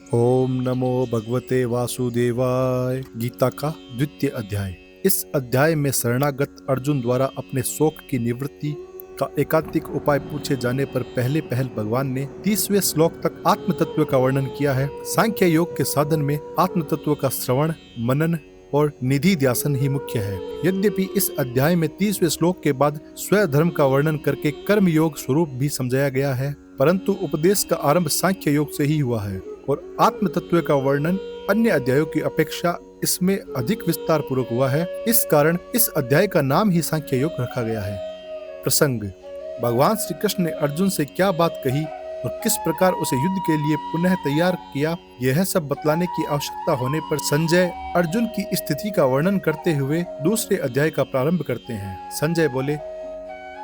ओम नमो भगवते वासुदेवाय। गीता का द्वितीय अध्याय। इस अध्याय में शरणागत अर्जुन द्वारा अपने शोक की निवृत्ति का एकांतिक उपाय पूछे जाने पर पहल भगवान ने 30वें श्लोक तक आत्म तत्व का वर्णन किया है। सांख्य योग के साधन में आत्म तत्व का श्रवण, मनन और निधि ध्यासन ही मुख्य है। यद्यपि इस अध्याय में 30वें श्लोक के बाद स्वधर्म का वर्णन करके कर्म योग स्वरूप भी समझाया गया है, परंतु उपदेश का आरंभ सांख्य योग से ही हुआ है और आत्म तत्व का वर्णन अन्य अध्यायों की अपेक्षा इसमें अधिक विस्तार पूर्वक हुआ है। इस कारण इस अध्याय का नाम ही सांख्य योग रखा गया है। प्रसंग: भगवान श्री कृष्ण ने अर्जुन से क्या बात कही और किस प्रकार उसे युद्ध के लिए पुनः तैयार किया, यह सब बतलाने की आवश्यकता होने पर संजय अर्जुन की स्थिति का वर्णन करते हुए दूसरे अध्याय का प्रारंभ करते हैं। संजय बोले,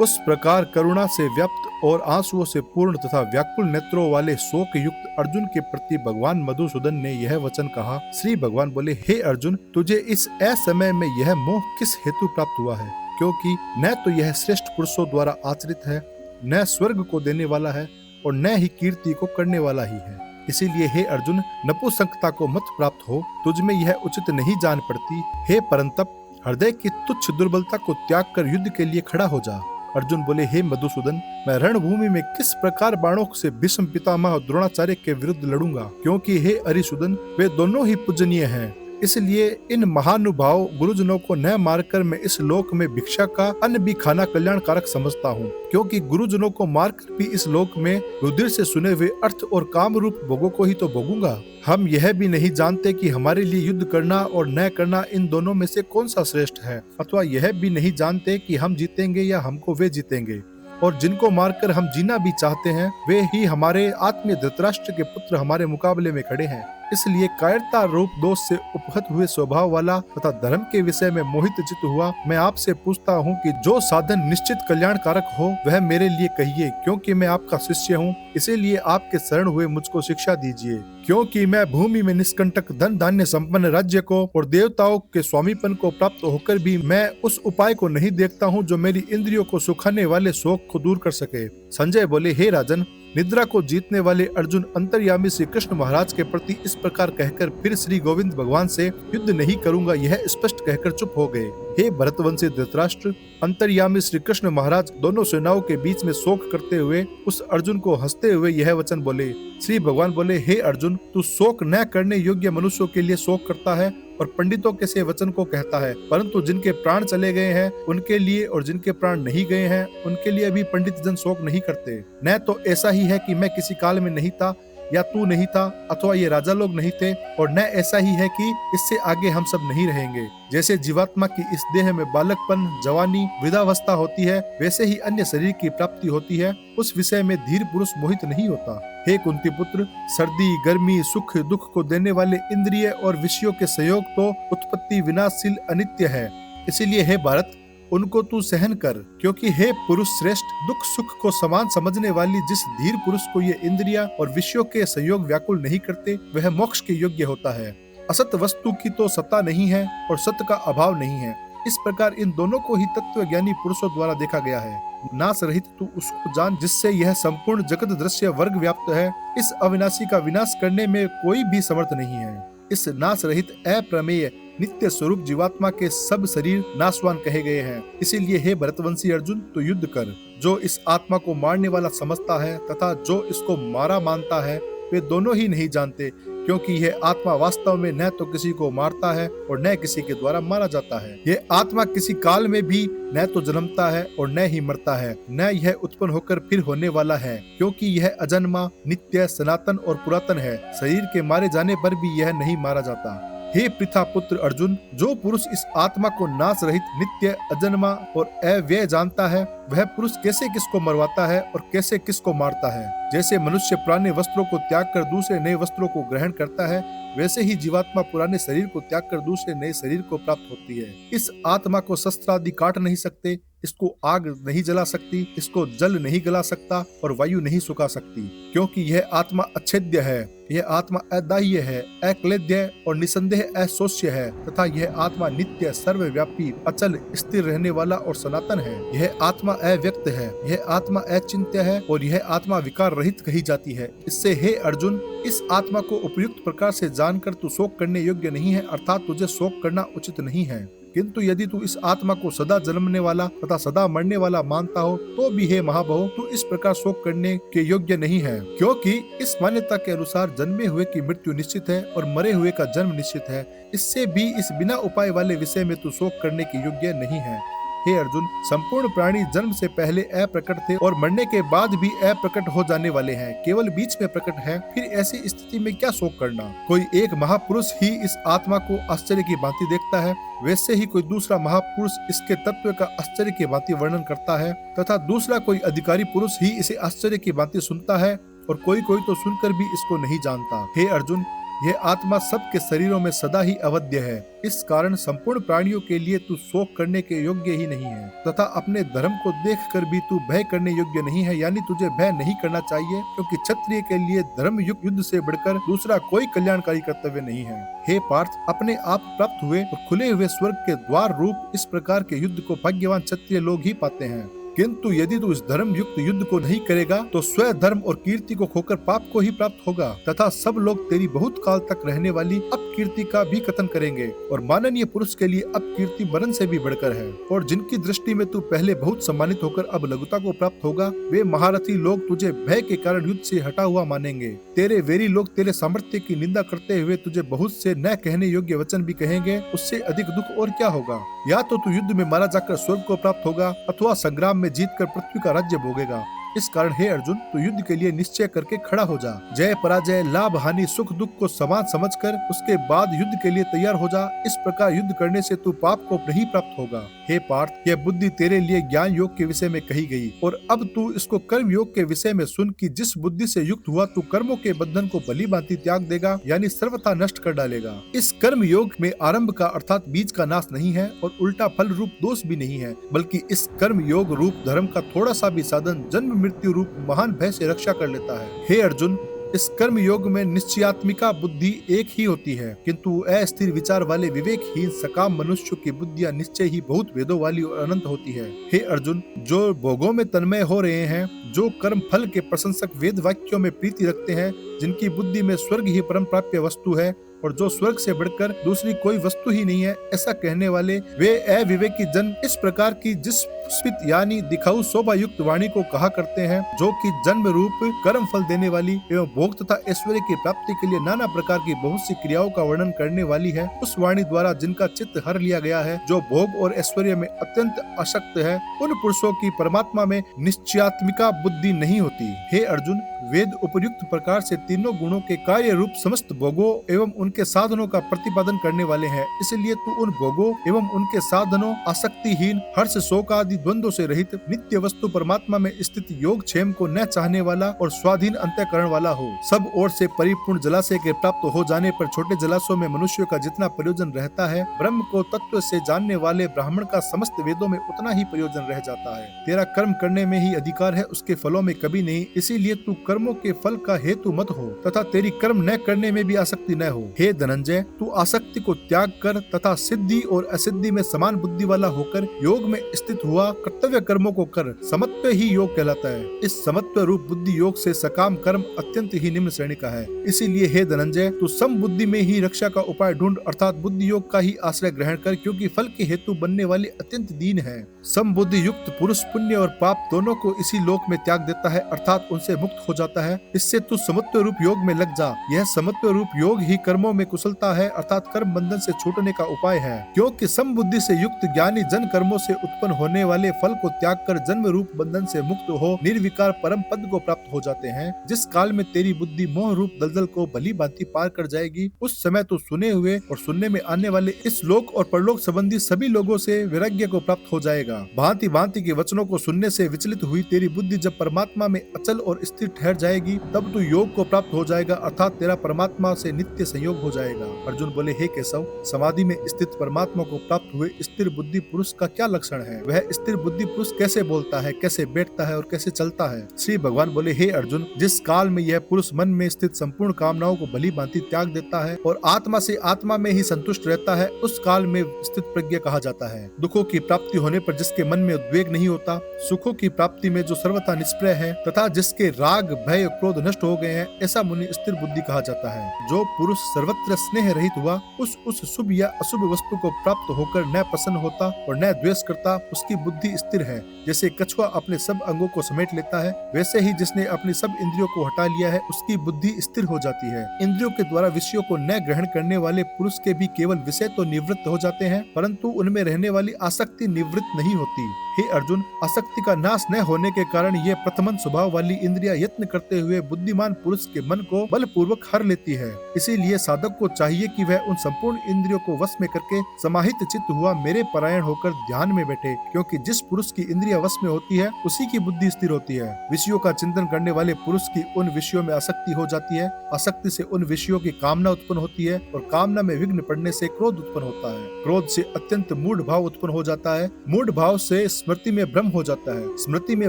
उस प्रकार करुणा से व्याप्त और आंसुओं से पूर्ण तथा व्याकुल नेत्रों वाले शोक युक्त अर्जुन के प्रति भगवान मधुसूदन ने यह वचन कहा। श्री भगवान बोले, हे अर्जुन, तुझे इस असमय में यह मोह किस हेतु प्राप्त हुआ है? क्योंकि न तो यह श्रेष्ठ पुरुषों द्वारा आचरित है, न स्वर्ग को देने वाला है और न ही कीर्ति को करने वाला ही है। इसीलिए हे अर्जुन, नपुंसकता को मत प्राप्त हो, तुझ में यह उचित नहीं जान पड़ती। हे परंतप, हृदय की तुच्छ दुर्बलता को त्याग कर युद्ध के लिए खड़ा हो जा। अर्जुन बोले, हे मधुसूदन, मैं रणभूमि में किस प्रकार बाणों से भीष्म पितामह और द्रोणाचार्य के विरुद्ध लड़ूंगा? क्योंकि हे अरिसूदन, वे दोनों ही पूजनीय हैं। इसलिए इन महानुभाव गुरुजनों को न मारकर मैं इस लोक में भिक्षा का अन्न भी खाना कल्याणकारक समझता हूँ, क्योंकि गुरुजनों को मारकर भी इस लोक में रुधिर से सुने हुए अर्थ और काम रूप भोगों को ही तो भोगूंगा। हम यह भी नहीं जानते कि हमारे लिए युद्ध करना और न करना इन दोनों में से कौन सा श्रेष्ठ है, अथवा यह भी नहीं जानते कि हम जीतेंगे या हमको वे जीतेंगे। और जिनको मारकर हम जीना भी चाहते हैं, वे ही हमारे आत्मीय धृतराष्ट्र के पुत्र हमारे मुकाबले में खड़े हैं। इसलिए कायरता रूप दोष से उपहत हुए स्वभाव वाला तथा धर्म के विषय में मोहित चित्त हुआ मैं आपसे पूछता हूँ कि जो साधन निश्चित कल्याणकारक हो वह मेरे लिए कहिए, क्योंकि मैं आपका शिष्य हूँ। इसीलिए आपके शरण हुए मुझको शिक्षा दीजिए, क्योंकि मैं भूमि में निष्कंटक धन धान्य संपन्न राज्य को और देवताओं के स्वामीपन को प्राप्त होकर भी मैं उस उपाय को नहीं देखता हूँ जो मेरी इंद्रियों को सुखाने वाले शोक को दूर कर सके। संजय बोले, हे राजन, निद्रा को जीतने वाले अर्जुन अंतर्यामी श्री कृष्ण महाराज के प्रति इस प्रकार कहकर फिर श्री गोविंद भगवान से युद्ध नहीं करूंगा यह स्पष्ट कहकर चुप हो गए। हे भरतवंशी धृतराष्ट्र, अंतर्यामी श्री कृष्ण महाराज दोनों सेनाओं के बीच में शोक करते हुए उस अर्जुन को हंसते हुए यह वचन बोले। श्री भगवान बोले, हे अर्जुन, तू शोक न करने योग्य मनुष्यों के लिए शोक करता है और पंडितों के से वचन को कहता है, परंतु जिनके प्राण चले गए हैं उनके लिए और जिनके प्राण नहीं गए हैं उनके लिए भी पंडित जन शोक नहीं करते। न तो ऐसा ही है कि मैं किसी काल में नहीं था या तू नहीं था अथवा ये राजा लोग नहीं थे, और न ऐसा ही है कि इससे आगे हम सब नहीं रहेंगे। जैसे जीवात्मा की इस देह में बालकपन, जवानी, वृद्धावस्था होती है, वैसे ही अन्य शरीर की प्राप्ति होती है। उस विषय में धीर पुरुष मोहित नहीं होता। हे कुंती पुत्र, सर्दी, गर्मी, सुख दुख को देने वाले इंद्रिय और विषयों के संयोग तो उत्पत्ति विनाशशील अनित्य है। इसीलिए हे भारत, उनको तू सहन कर, क्योंकि हे पुरुष श्रेष्ठ, दुख सुख को समान समझने वाली जिस धीर पुरुष को ये इंद्रिया और विषयों के संयोग व्याकुल नहीं करते वह मोक्ष के योग्य होता है। असत वस्तु की तो सत्ता नहीं है और सत्य का अभाव नहीं है। इस प्रकार इन दोनों को ही तत्व ज्ञानी पुरुषों द्वारा देखा गया है। नाश रहित तू उसको जान जिससे यह संपूर्ण जगत दृश्य वर्ग व्याप्त है। इस अविनाशी का विनाश करने में कोई भी समर्थ नहीं है। इस नाश रहित अप्रमेय नित्य स्वरूप जीवात्मा के सब शरीर नाशवान कहे गए हैं। इसीलिए हे भरतवंशी अर्जुन, तो युद्ध कर। जो इस आत्मा को मारने वाला समझता है तथा जो इसको मारा मानता है वे दोनों ही नहीं जानते, क्योंकि यह आत्मा वास्तव में न तो किसी को मारता है और न किसी के द्वारा मारा जाता है। यह आत्मा किसी काल में भी न तो जन्मता है और न ही मरता है, न यह उत्पन्न होकर फिर होने वाला है, क्योंकि यह अजन्मा, नित्य, सनातन और पुरातन है। शरीर के मारे जाने पर भी यह नहीं मारा जाता। हे पृथा पुत्र अर्जुन, जो पुरुष इस आत्मा को नाश रहित, नित्य, अजन्मा और अव्यय जानता है वह पुरुष कैसे किसको मरवाता है और कैसे किसको मारता है। जैसे मनुष्य पुराने वस्त्रों को त्याग कर दूसरे नए वस्त्रों को ग्रहण करता है, वैसे ही जीवात्मा पुराने शरीर को त्याग कर दूसरे नए शरीर को प्राप्त होती है। इस आत्मा को शस्त्र आदि काट नहीं सकते, इसको आग नहीं जला सकती, इसको जल नहीं गला सकता और वायु नहीं सुखा सकती, क्योंकि यह आत्मा अच्छेद्य है, यह आत्मा अदाह्य है, अक्लेद्य और निसंदेह अशोष्य है तथा यह आत्मा नित्य, सर्वव्यापी, अचल, स्थिर रहने वाला और सनातन है। यह आत्मा अव्यक्त है, यह आत्मा अचिंत्य है और यह आत्मा विकार रहित कही जाती है। इससे हे अर्जुन, इस आत्मा को उपयुक्त प्रकार से जानकर तू शोक करने योग्य नहीं है, अर्थात तुझे शोक करना उचित नहीं है। किंतु यदि तू इस आत्मा को सदा जन्मने वाला तथा सदा मरने वाला मानता हो तो भी हे महाबाहो, तू इस प्रकार शोक करने के योग्य नहीं है, क्योंकि इस मान्यता के अनुसार जन्मे हुए की मृत्यु निश्चित है और मरे हुए का जन्म निश्चित है। इससे भी इस बिना उपाय वाले विषय में तू शोक करने के योग्य नहीं है। हे अर्जुन, संपूर्ण प्राणी जन्म से पहले अप्रकट थे और मरने के बाद भी अप्रकट हो जाने वाले हैं, केवल बीच में प्रकट है। फिर ऐसी स्थिति में क्या शोक करना? कोई एक महापुरुष ही इस आत्मा को आश्चर्य की भांति देखता है, वैसे ही कोई दूसरा महापुरुष इसके तत्व का आश्चर्य की भांति वर्णन करता है तथा दूसरा कोई अधिकारी पुरुष ही इसे आश्चर्य की भांति सुनता है और कोई तो सुनकर भी इसको नहीं जानता। हे अर्जुन, यह आत्मा सबके शरीरों में सदा ही अवध्य है। इस कारण संपूर्ण प्राणियों के लिए तू शोक करने के योग्य ही नहीं है तथा अपने धर्म को देखकर भी तू भय करने योग्य नहीं है, यानी तुझे भय नहीं करना चाहिए, क्योंकि क्षत्रिय के लिए धर्म युद्ध से बढ़कर दूसरा कोई कल्याणकारी कर्तव्य नहीं है। हे पार्थ, अपने आप प्राप्त हुए और खुले हुए स्वर्ग के द्वार रूप इस प्रकार के युद्ध को भाग्यवान क्षत्रिय लोग ही पाते हैं। किंतु यदि तू इस धर्म युक्त युद्ध को नहीं करेगा तो स्वधर्म और कीर्ति को खोकर पाप को ही प्राप्त होगा तथा सब लोग तेरी बहुत काल तक रहने वाली अपकीर्ति का भी कथन करेंगे और माननीय पुरुष के लिए अपकीर्ति मरण से भी बढ़कर है। और जिनकी दृष्टि में तू पहले बहुत सम्मानित होकर अब लघुता को प्राप्त होगा, वे महारथी लोग तुझे भय के कारण युद्ध से हटा हुआ मानेंगे। तेरे वेरी लोग तेरे सामर्थ्य की निंदा करते हुए तुझे बहुत से न कहने योग्य वचन भी कहेंगे। उससे अधिक दुख और क्या होगा? या तो तू युद्ध में मारा जाकर स्वर्ग को प्राप्त होगा अथवा संग्राम में जीतकर पृथ्वी का राज्य भोगेगा। इस कारण हे अर्जुन, तू युद्ध के लिए निश्चय करके खड़ा हो जा। जय पराजय, लाभ हानि, सुख दुख को समान समझकर उसके बाद युद्ध के लिए तैयार हो जा। इस प्रकार युद्ध करने से तू पाप को नहीं प्राप्त होगा। हे पार्थ, यह बुद्धि तेरे लिए ज्ञान योग के विषय में कही गई और अब तू इसको कर्म योग के विषय में सुन कि जिस बुद्धि से युक्त हुआ तू कर्मों के बंधन को भली भांति त्याग देगा, यानी सर्वथा नष्ट कर डालेगा। इस कर्म योग में आरंभ का अर्थात बीज का नाश नहीं है और उल्टा फल रूप दोष भी नहीं है, बल्कि इस कर्म योग रूप धर्म का थोड़ा सा भी साधन जन्म मृत्यु रूप महान भय से रक्षा कर लेता है। हे अर्जुन, इस कर्म योग में निश्चयात्मिका बुद्धि एक ही होती है, किंतु अस्थिर विचार वाले विवेकहीन सकाम मनुष्यों की बुद्धियां निश्चय ही बहुत भेदों वाली और अनंत होती है। हे अर्जुन, जो भोगों में तन्मय हो रहे हैं, जो कर्म फल के प्रशंसक वेद वाक्यों में प्रीति रखते हैं, जिनकी बुद्धि में स्वर्ग ही परम प्राप्य वस्तु है और जो स्वर्ग से बढ़कर दूसरी कोई वस्तु ही नहीं है, ऐसा कहने वाले वे अविवेकी जन इस प्रकार की जिस स्मित यानी दिखाऊ शोभा युक्त वाणी को कहा करते हैं, जो कि जन्म रूप कर्म फल देने वाली एवं भोग तथा ऐश्वर्य की प्राप्ति के लिए नाना प्रकार की बहुत सी क्रियाओं का वर्णन करने वाली है। उस वाणी द्वारा जिनका चित्त हर लिया गया है, जो भोग और ऐश्वर्य में अत्यंत आसक्त है, उन पुरुषों की परमात्मा में निश्चयात्मिका बुद्धि नहीं होती। हे अर्जुन, वेद उपयुक्त प्रकार से तीनों गुणों के कार्य रूप समस्त भोगों एवं उनके साधनों का प्रतिपादन करने वाले हैं। इसलिए तू उन भोगों एवं उनके साधनों, आसक्तिहीन, हर्ष शोक आदि द्वंद्वों से रहित नित्य वस्तु परमात्मा में स्थित योग क्षेम को न चाहने वाला और स्वाधीन अंतःकरण वाला हो। सब ओर से परिपूर्ण जलाशय के प्राप्त हो जाने पर छोटे जलाशयों में मनुष्यों का जितना प्रयोजन रहता है, ब्रह्म को तत्व से जानने वाले ब्राह्मण का समस्त वेदों में उतना ही प्रयोजन रह जाता है। तेरा कर्म करने में ही अधिकार है, उसके फलों में कभी नहीं। इसीलिए तू कर्मों के फल का हेतु मत हो तथा तेरी कर्म न करने में भी आसक्ति न हो। हे धनंजय, तू आसक्ति को त्याग कर तथा सिद्धि और असिद्धि में समान बुद्धि वाला होकर योग में स्थित हुआ कर्तव्य कर्मों को कर। समत्व ही योग कहलाता है। इस समत्व रूप बुद्धि योग से सकाम कर्म अत्यंत ही निम्न श्रेणी का है। इसीलिए हे धनंजय, तू सम बुद्धि में ही रक्षा का उपाय ढूंढ अर्थात बुद्धि योग का ही आश्रय ग्रहण कर, क्योंकि फल के हेतु बनने वाले अत्यंत दीन है। सम बुद्धि युक्त पुरुष पुण्य और पाप दोनों को इसी लोक में त्याग देता है अर्थात उनसे मुक्त हो जाता है। इससे तू समत्व रूप योग में लग जा। यह समत्व रूप योग ही कर्मों में कुशलता है अर्थात कर्म बंधन से छूटने का उपाय है, क्योंकि सम बुद्धि से युक्त ज्ञानी जन कर्मों से उत्पन्न होने वाले फल को त्याग कर जन्म रूप बंधन से मुक्त हो निर्विकार परम पद को प्राप्त हो जाते हैं। जिस काल में तेरी बुद्धि मोह रूप दलदल को भली भांति पार कर जाएगी, उस समय तो सुने हुए और सुनने में आने वाले इस लोक और परलोक संबंधी सभी लोगों से वैराग्य को प्राप्त हो जाएगा। भांति भांति के वचनों को सुनने से विचलित हुई तेरी बुद्धि जब परमात्मा में अचल और स्थिर ठहर जाएगी तब तू योग को प्राप्त हो जाएगा, अर्थात तेरा परमात्मा से नित्य संयोग हो जाएगा। अर्जुन बोले, हे केशव, समाधि में स्थित परमात्मा को प्राप्त हुए स्थिर बुद्धि पुरुष का क्या लक्षण है? वह स्थिर बुद्धि पुरुष कैसे बोलता है, कैसे बैठता है और कैसे चलता है? श्री भगवान बोले, हे अर्जुन, जिस काल में यह पुरुष मन में स्थित संपूर्ण कामनाओं को भली भांति त्याग देता है और आत्मा से आत्मा में ही संतुष्ट रहता है, उस काल में स्थित प्रज्ञ कहा जाता है। दुखों की प्राप्ति होने पर जिसके मन में उद्वेग नहीं होता, सुखों की प्राप्ति में जो सर्वथा निष्प्रय है तथा जिसके राग भय क्रोध नष्ट हो गए हैं, ऐसा मुनि स्थिर बुद्धि कहा जाता है। जो पुरुष सर्वत्र स्नेह रहित हुआ, उस शुभ या अशुभ वस्तु को प्राप्त होकर न प्रसन्न होता और न द्वेष करता, उसकी बुद्धि स्थिर है। जैसे कछुआ अपने सब अंगों को समेट लेता है, वैसे ही जिसने अपनी सब इंद्रियों को हटा लिया है, उसकी बुद्धि स्थिर हो जाती है। इंद्रियों के द्वारा विषयों को न ग्रहण करने वाले पुरुष के भी केवल विषय तो निवृत्त हो जाते हैं, परंतु उनमें रहने वाली आसक्ति निवृत्त नहीं होती। हे अर्जुन, आसक्ति का नाश न होने के कारण ये प्रथमन स्वभाव वाली इंद्रियां यत्न करते हुए बुद्धिमान पुरुष के मन को बलपूर्वक हर लेती है। इसीलिए साधक को चाहिए कि वह उन संपूर्ण इंद्रियों को वश में करके समाहित चित्त हुआ मेरे परायण होकर ध्यान में बैठे, क्योंकि जिस पुरुष की इंद्रिया वश में होती है उसी की बुद्धि स्थिर होती है। विषयों का चिंतन करने वाले पुरुष की उन विषयों में आसक्ति हो जाती है, आसक्ति से उन विषयों की कामना उत्पन्न होती है और कामना में विघ्न पड़ने से क्रोध उत्पन्न होता है। क्रोध से अत्यंत मूढ़ भाव उत्पन्न हो जाता है, मूढ़ भाव से स्मृति में भ्रम हो जाता है, स्मृति में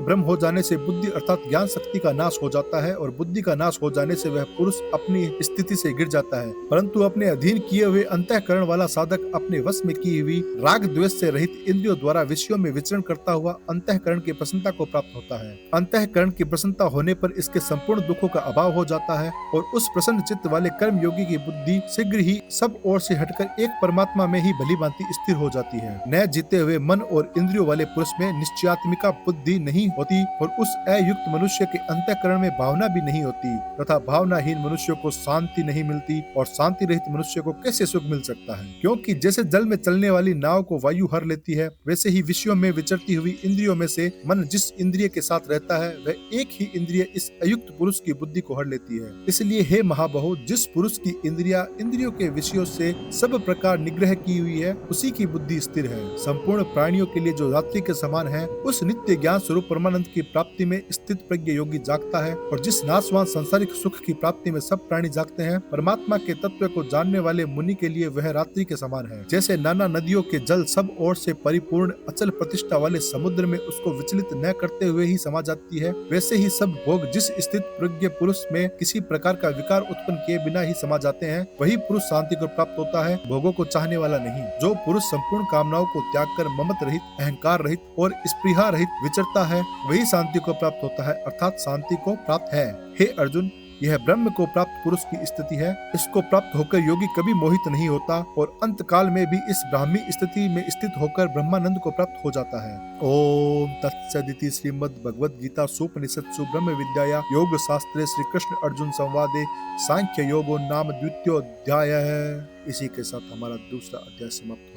भ्रम हो जाने से बुद्धि अर्थात ज्ञान शक्ति का नाश हो जाता है और बुद्धि का नाश हो जाने से वह पुरुष अपनी स्थिति से गिर जाता है। परंतु अपने अधीन किए हुए अंतःकरण वाला साधक अपने वश में की हुई राग द्वेष से रहित इंद्रियों द्वारा विषयों में विचरण करता हुआ अंतःकरण की प्रसन्नता को प्राप्त होता है। अंतःकरण की प्रसन्नता होने पर इसके संपूर्ण दुखों का अभाव हो जाता है और उस प्रसन्न चित्त वाले कर्म योगी की बुद्धि शीघ्र ही सब ओर से हटकर एक परमात्मा में ही भली भांति स्थिर हो जाती है। न जीते हुए मन और इंद्रियों वाले पुरुष में निश्चयात्मिका बुद्धि नहीं होती और उस अयुक्त मनुष्य के अंतःकरण में भावना भी नहीं होती तथा भावनाहीन मनुष्य को शांति नहीं मिलती और शांति रहित मनुष्य को कैसे सुख मिल सकता है? क्योंकि जैसे जल में चलने वाली नाव को वायु हर लेती है, वैसे ही विषयों में विचरती हुई इंद्रियों में से मन जिस इंद्रिय के साथ रहता है वह एक ही इंद्रिय इस अयुक्त पुरुष की बुद्धि को हर लेती है। इसलिए हे महाबाहो, जिस पुरुष की इंद्रिया इंद्रियों के विषयों से सब प्रकार निग्रह की हुई है, उसी की बुद्धि स्थिर है। संपूर्ण प्राणियों के लिए जो रात्रि के समान है, उस नित्य ज्ञान स्वरूप परमानंद की प्राप्ति में स्थित प्रज्ञ योगी जागता है और जिस नाशवान सांसारिक सुख की प्राप्ति में सब प्राणी जागते हैं, परमात्मा के तत्व को जानने वाले मुनि के लिए वह रात्रि के समान है। जैसे नाना नदियों के जल सब ओर से परिपूर्ण अचल प्रतिष्ठा वाले समुद्र में उसको विचलित न करते हुए ही समा जाती है, वैसे ही सब भोग जिस स्थित प्रज्ञ पुरुष में किसी प्रकार का विकार उत्पन्न किए बिना ही समा जाते हैं, वही पुरुष शांति को प्राप्त होता है, भोगों को चाहने वाला नहीं। जो पुरुष संपूर्ण कामनाओं को त्याग कर ममत रहित, अहंकार रहित और स्पृहा रहित विचरता है, वही शांति को प्राप्त होता है, अर्थात शांति को प्राप्त है। हे अर्जुन, यह ब्रह्म को प्राप्त पुरुष की स्थिति है। इसको प्राप्त होकर योगी कभी मोहित नहीं होता और अंत काल में भी इस ब्राह्मी स्थिति में स्थित होकर ब्रह्मानंद को प्राप्त हो जाता है। ओम तत्सदिति श्रीमद् भगवद गीता सुपनिषत्सु ब्रह्म विद्याया योग शास्त्रे श्री कृष्ण अर्जुन संवादे सांख्य योगो नाम द्वितीयोऽध्यायः। इसी के साथ हमारा दूसरा अध्याय समाप्त